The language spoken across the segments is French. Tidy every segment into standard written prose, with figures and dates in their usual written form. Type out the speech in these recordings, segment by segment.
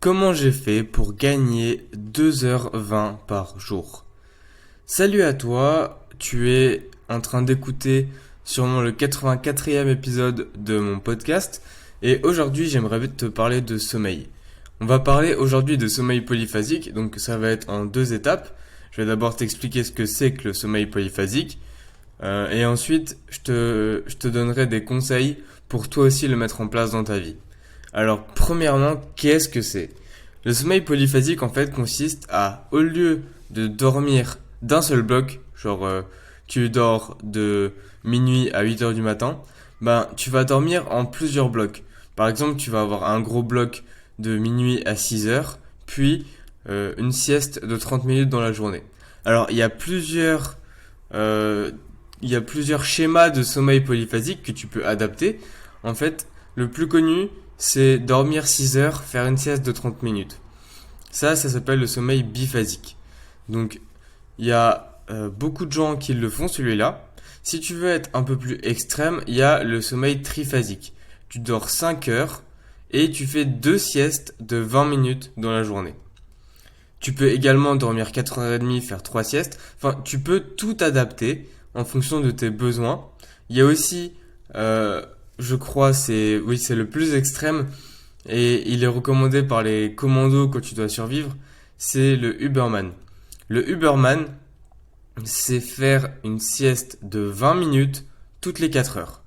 Comment j'ai fait pour gagner 2h20 par jour? Salut à toi, tu es en train d'écouter sûrement le 84e épisode de mon podcast et aujourd'hui j'aimerais te parler de sommeil. On va parler aujourd'hui de sommeil polyphasique, donc ça va être en deux étapes. Je vais d'abord t'expliquer ce que c'est que le sommeil polyphasique et ensuite je te donnerai des conseils pour toi aussi le mettre en place dans ta vie. Alors, premièrement, qu'est-ce que c'est? Le sommeil polyphasique, en fait, consiste à, au lieu de dormir d'un seul bloc, tu dors de minuit à 8 heures du matin, tu vas dormir en plusieurs blocs. Par exemple, tu vas avoir un gros bloc de minuit à 6 heures, puis une sieste de 30 minutes dans la journée. Alors, il y a plusieurs schémas de sommeil polyphasique que tu peux adapter. En fait, le plus connu, c'est dormir 6 heures, faire une sieste de 30 minutes. Ça s'appelle le sommeil biphasique. Donc, il y a beaucoup de gens qui le font, celui-là. Si tu veux être un peu plus extrême, il y a le sommeil triphasique. Tu dors 5 heures et tu fais deux siestes de 20 minutes dans la journée. Tu peux également dormir 4h30, faire 3 siestes. Enfin, tu peux tout adapter en fonction de tes besoins. Il y a aussi je crois c'est le plus extrême et il est recommandé par les commandos quand tu dois survivre, c'est le Huberman. Le Huberman, c'est faire une sieste de 20 minutes toutes les 4 heures.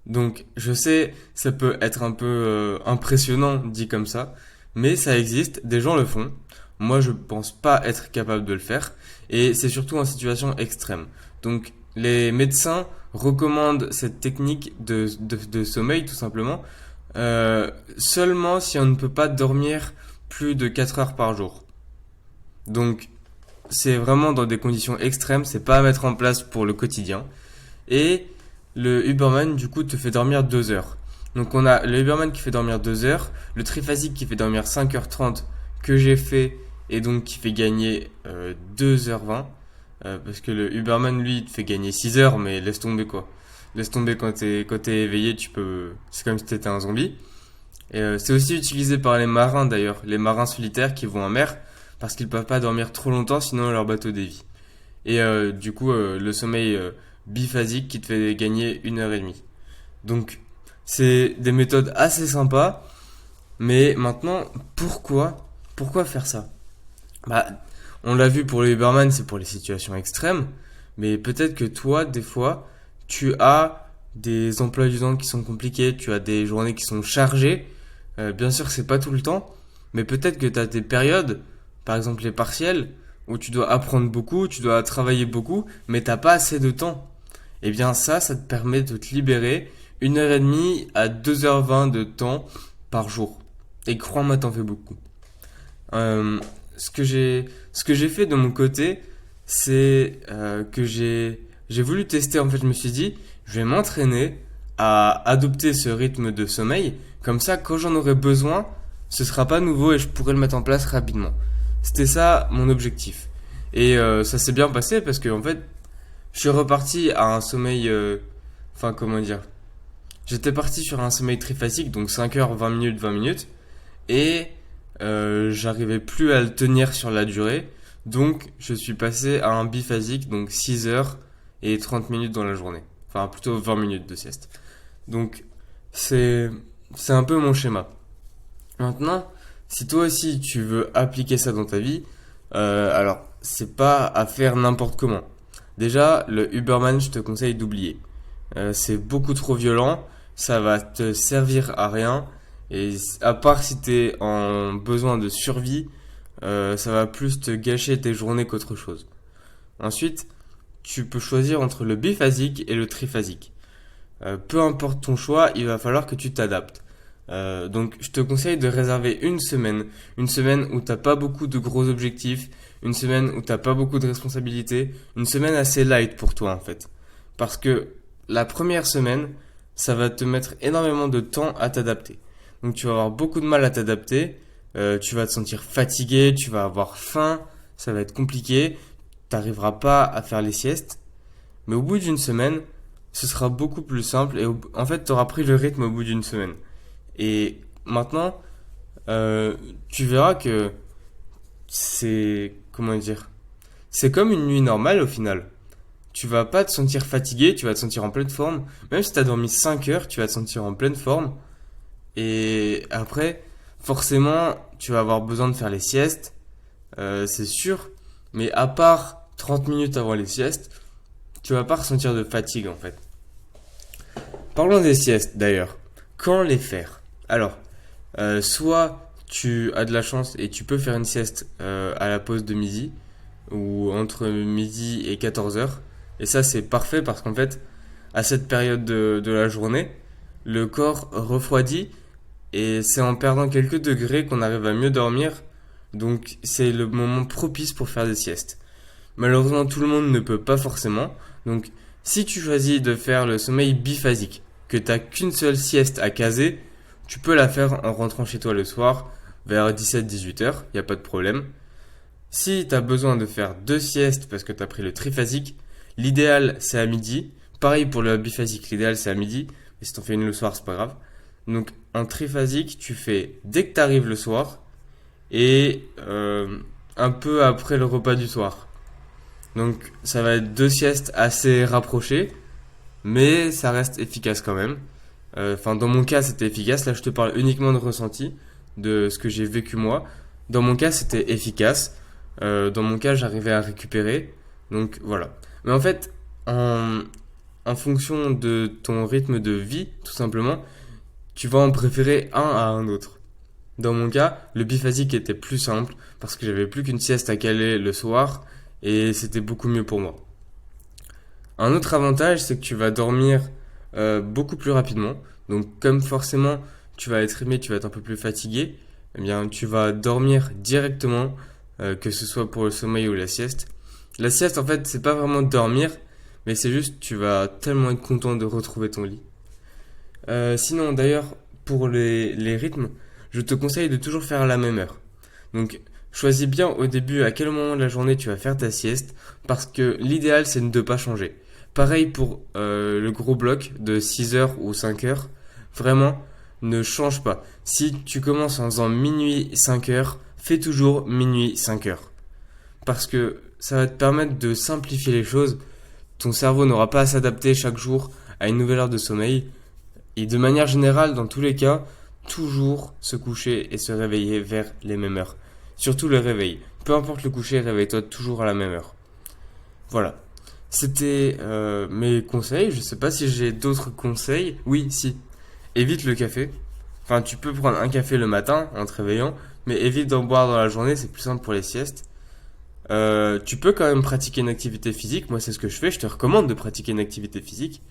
Donc je sais, ça peut être un peu impressionnant dit comme ça, mais ça existe, des gens le font. Moi je pense pas être capable de le faire et c'est surtout en situation extrême. Donc les médecins recommandent cette technique de sommeil tout simplement seulement si on ne peut pas dormir plus de 4 heures par jour. Donc c'est vraiment dans des conditions extrêmes, c'est pas à mettre en place pour le quotidien. Et le Huberman du coup te fait dormir 2 heures. Donc on a le Huberman qui fait dormir 2 heures, le triphasique qui fait dormir 5h30 que j'ai fait et donc qui fait gagner 2h20. Parce que le Huberman lui il te fait gagner 6 heures mais laisse tomber quoi. Laisse tomber quand t'es éveillé, c'est comme si t'étais un zombie. Et c'est aussi utilisé par les marins d'ailleurs, les marins solitaires qui vont en mer parce qu'ils peuvent pas dormir trop longtemps sinon leur bateau dévie. Et du coup le sommeil biphasique qui te fait gagner 1h30. Donc c'est des méthodes assez sympas, mais maintenant pourquoi faire ça? On l'a vu pour le Huberman, c'est pour les situations extrêmes, mais peut-être que toi, des fois, tu as des emplois du temps qui sont compliqués, tu as des journées qui sont chargées. Bien sûr, c'est pas tout le temps, mais peut-être que tu as des périodes, par exemple les partiels, où tu dois apprendre beaucoup, tu dois travailler beaucoup, mais t'as pas assez de temps. Eh bien ça te permet de te libérer 1h30 à 2h20 de temps par jour. Et crois-moi, t'en fais beaucoup. Euh, ce que j'ai fait de mon côté, c'est que j'ai voulu tester. En fait, je me suis dit, je vais m'entraîner à adopter ce rythme de sommeil. Comme ça, quand j'en aurai besoin, ce sera pas nouveau et je pourrai le mettre en place rapidement. C'était ça mon objectif. Et ça s'est bien passé parce que en fait, je suis reparti à un sommeil. Enfin, comment dire? J'étais parti sur un sommeil triphasique, donc 5 heures, 20 minutes, 20 minutes. Et j'arrivais plus à le tenir sur la durée. Donc je suis passé à un biphasique, donc 6 heures et 30 minutes dans la journée. Enfin plutôt 20 minutes de sieste. Donc c'est un peu mon schéma. Maintenant, si toi aussi tu veux appliquer ça dans ta vie, alors c'est pas à faire n'importe comment. Déjà, le Huberman, je te conseille d'oublier. C'est beaucoup trop violent, ça va te servir à rien. Et à part si t'es en besoin de survie, ça va plus te gâcher tes journées qu'autre chose. Ensuite, tu peux choisir entre le biphasique et le triphasique. Peu importe ton choix, il va falloir que tu t'adaptes. Donc, je te conseille de réserver une semaine où t'as pas beaucoup de gros objectifs, une semaine où t'as pas beaucoup de responsabilités, une semaine assez light pour toi en fait. Parce que la première semaine, ça va te mettre énormément de temps à t'adapter. Donc tu vas avoir beaucoup de mal à t'adapter, tu vas te sentir fatigué, tu vas avoir faim, ça va être compliqué, t'arriveras pas à faire les siestes. Mais au bout d'une semaine, ce sera beaucoup plus simple et en fait tu auras pris le rythme au bout d'une semaine. Et maintenant, euh, tu verras que c'est, comment dire, c'est comme une nuit normale au final. Tu vas pas te sentir fatigué, tu vas te sentir en pleine forme. Même si tu as dormi 5 heures, tu vas te sentir en pleine forme. Et après, forcément, tu vas avoir besoin de faire les siestes, c'est sûr. Mais à part 30 minutes avant les siestes, tu vas pas ressentir de fatigue en fait. Parlons des siestes d'ailleurs. Quand les faire? Alors, soit tu as de la chance et tu peux faire une sieste à la pause de midi ou entre midi et 14 heures. Et ça, c'est parfait parce qu'en fait, à cette période de la journée, le corps refroidit et c'est en perdant quelques degrés qu'on arrive à mieux dormir. Donc, c'est le moment propice pour faire des siestes. Malheureusement, tout le monde ne peut pas forcément. Donc, si tu choisis de faire le sommeil biphasique, que t'as qu'une seule sieste à caser, tu peux la faire en rentrant chez toi le soir, vers 17-18 heures, y a pas de problème. Si t'as besoin de faire deux siestes parce que t'as pris le triphasique, l'idéal c'est à midi. Pareil pour le biphasique, l'idéal c'est à midi. Mais si t'en fais une le soir, c'est pas grave. Donc, en triphasique, tu fais dès que t'arrives le soir et un peu après le repas du soir. Donc ça va être deux siestes assez rapprochées, mais ça reste efficace quand même. Enfin, dans mon cas, c'était efficace. Là, je te parle uniquement de ressenti, de ce que j'ai vécu moi. Dans mon cas, c'était efficace. Dans mon cas, j'arrivais à récupérer. Donc voilà. Mais en fait, en fonction de ton rythme de vie, tout simplement, tu vas en préférer un à un autre. Dans mon cas, le biphasique était plus simple parce que j'avais plus qu'une sieste à caler le soir et c'était beaucoup mieux pour moi. Un autre avantage, c'est que tu vas dormir beaucoup plus rapidement. Donc, comme forcément tu vas être aimé, tu vas être un peu plus fatigué, eh bien, tu vas dormir directement, que ce soit pour le sommeil ou la sieste. La sieste, en fait, c'est pas vraiment dormir, mais c'est juste tu vas tellement être content de retrouver ton lit. Sinon, d'ailleurs, pour les rythmes, je te conseille de toujours faire à la même heure. Donc, choisis bien au début à quel moment de la journée tu vas faire ta sieste, parce que l'idéal c'est de ne pas changer. Pareil pour le gros bloc de 6 heures ou 5 heures, vraiment ne change pas. Si tu commences en faisant minuit 5 heures, fais toujours minuit 5 heures. Parce que ça va te permettre de simplifier les choses. Ton cerveau n'aura pas à s'adapter chaque jour à une nouvelle heure de sommeil. Et de manière générale, dans tous les cas, toujours se coucher et se réveiller vers les mêmes heures. Surtout le réveil. Peu importe le coucher, réveille-toi toujours à la même heure. Voilà. C'était mes conseils. Je sais pas si j'ai d'autres conseils. Oui, si. Évite le café. Enfin, tu peux prendre un café le matin en te réveillant, mais évite d'en boire dans la journée, c'est plus simple pour les siestes. Tu peux quand même pratiquer une activité physique. Moi, c'est ce que je fais. Je te recommande de pratiquer une activité physique.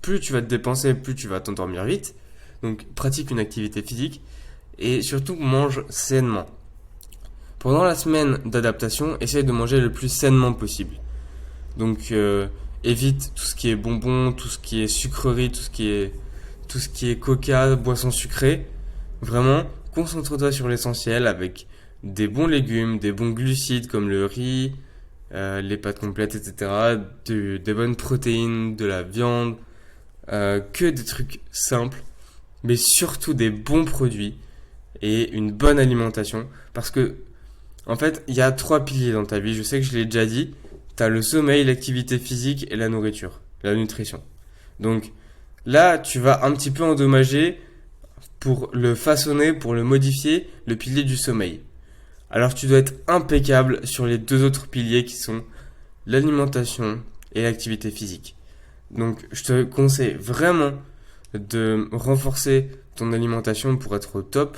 Plus tu vas te dépenser, plus tu vas t'endormir vite. Donc, pratique une activité physique et surtout mange sainement. Pendant la semaine d'adaptation, essaye de manger le plus sainement possible. Donc, évite tout ce qui est bonbons, tout ce qui est sucrerie, tout ce qui est coca, boissons sucrées. Vraiment, concentre-toi sur l'essentiel avec des bons légumes, des bons glucides comme le riz, les pâtes complètes, etc. Des bonnes protéines, de la viande, que des trucs simples, mais surtout des bons produits et une bonne alimentation. Parce que, en fait, il y a trois piliers dans ta vie. Je sais que je l'ai déjà dit. T'as le sommeil, l'activité physique et la nourriture, la nutrition. Donc là, tu vas un petit peu endommager pour le façonner, pour le modifier, le pilier du sommeil. Alors tu dois être impeccable sur les deux autres piliers qui sont l'alimentation et l'activité physique. Donc je te conseille vraiment de renforcer ton alimentation pour être au top.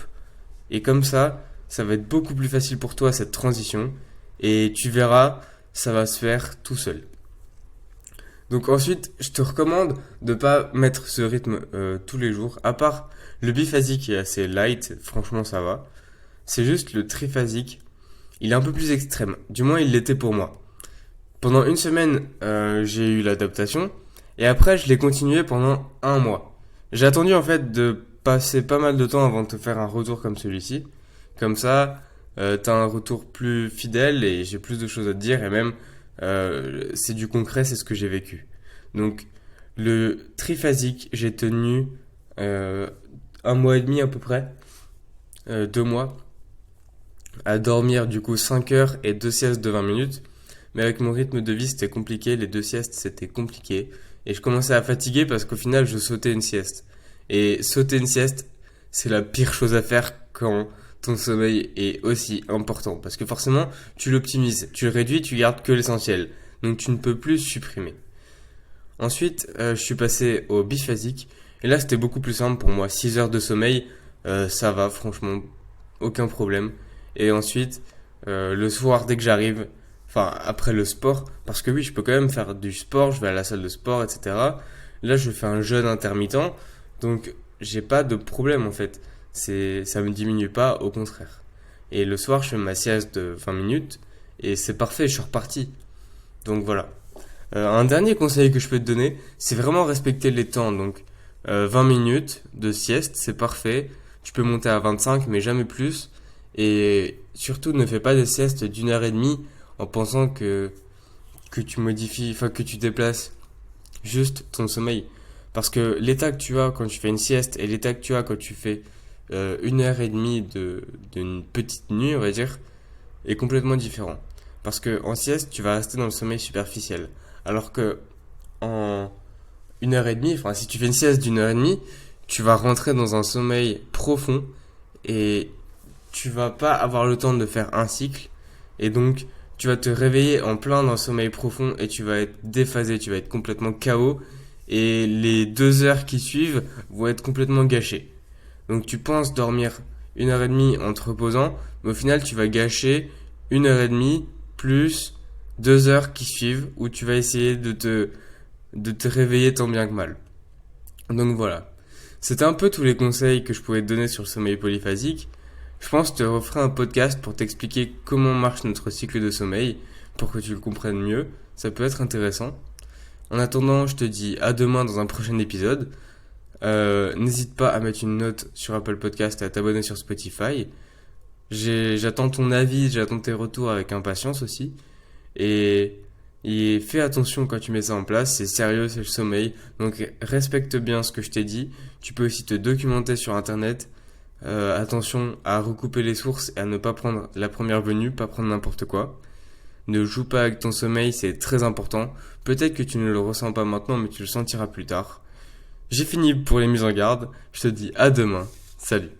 Et comme ça va être beaucoup plus facile pour toi cette transition. Et tu verras, ça va se faire tout seul. Donc ensuite, je te recommande de pas mettre ce rythme tous les jours. À part le biphasique qui est assez light, franchement ça va. C'est juste le triphasique. Il est un peu plus extrême. Du moins, il l'était pour moi. Pendant une semaine, j'ai eu l'adaptation. Et après, je l'ai continué pendant un mois. J'ai attendu en fait de passer pas mal de temps avant de te faire un retour comme celui-ci. Comme ça, t'as un retour plus fidèle et j'ai plus de choses à te dire. Et même, c'est du concret, c'est ce que j'ai vécu. Donc, le triphasique, j'ai tenu un mois et demi à peu près. 2 mois à dormir du coup 5 heures et 2 siestes de 20 minutes. Mais avec mon rythme de vie, c'était compliqué. Les 2 siestes, c'était compliqué. Et je commençais à fatiguer parce qu'au final, je sautais une sieste. Et sauter une sieste, c'est la pire chose à faire quand ton sommeil est aussi important. Parce que forcément, tu l'optimises, tu le réduis, tu gardes que l'essentiel. Donc tu ne peux plus supprimer. Ensuite, je suis passé au biphasique. Et là, c'était beaucoup plus simple pour moi. 6 heures de sommeil, ça va, franchement, aucun problème. Et ensuite, le soir, dès que j'arrive, enfin, après le sport, parce que oui, je peux quand même faire du sport, je vais à la salle de sport, etc. Là, je fais un jeûne intermittent, donc j'ai pas de problème en fait. Ça me diminue pas, au contraire. Et le soir, je fais ma sieste de 20 minutes, et c'est parfait, je suis reparti. Donc voilà. Un dernier conseil que je peux te donner, c'est vraiment respecter les temps. Donc 20 minutes de sieste, c'est parfait. Tu peux monter à 25, mais jamais plus. Et surtout, ne fais pas des siestes d'une heure et demie en pensant que tu modifies, enfin que tu déplaces juste ton sommeil. Parce que l'état que tu as quand tu fais une sieste et l'état que tu as quand tu fais une heure et demie d'une petite nuit, on va dire, est complètement différent. Parce que en sieste, tu vas rester dans le sommeil superficiel. Alors que en une heure et demie, enfin si tu fais une sieste d'une heure et demie, tu vas rentrer dans un sommeil profond et tu vas pas avoir le temps de faire un cycle. Et donc, tu vas te réveiller en plein dans le sommeil profond et tu vas être déphasé, tu vas être complètement KO. Et les 2 heures qui suivent vont être complètement gâchées. Donc tu penses dormir une heure et demie en te reposant, mais au final tu vas gâcher une heure et demie plus 2 heures qui suivent où tu vas essayer de te réveiller tant bien que mal. Donc voilà. C'était un peu tous les conseils que je pouvais te donner sur le sommeil polyphasique. Je pense que je te referai un podcast pour t'expliquer comment marche notre cycle de sommeil, pour que tu le comprennes mieux. Ça peut être intéressant. En attendant, je te dis à demain dans un prochain épisode. N'hésite pas à mettre une note sur Apple Podcast et à t'abonner sur Spotify. J'attends ton avis, j'attends tes retours avec impatience aussi. Et, et fais attention quand tu mets ça en place, c'est sérieux, c'est le sommeil. Donc respecte bien ce que je t'ai dit. Tu peux aussi te documenter sur Internet. Attention à recouper les sources et à ne pas prendre la première venue, pas prendre n'importe quoi. Ne joue pas avec ton sommeil, c'est très important. Peut-être que tu ne le ressens pas maintenant, mais tu le sentiras plus tard. J'ai fini pour les mises en garde. Je te dis à demain. Salut.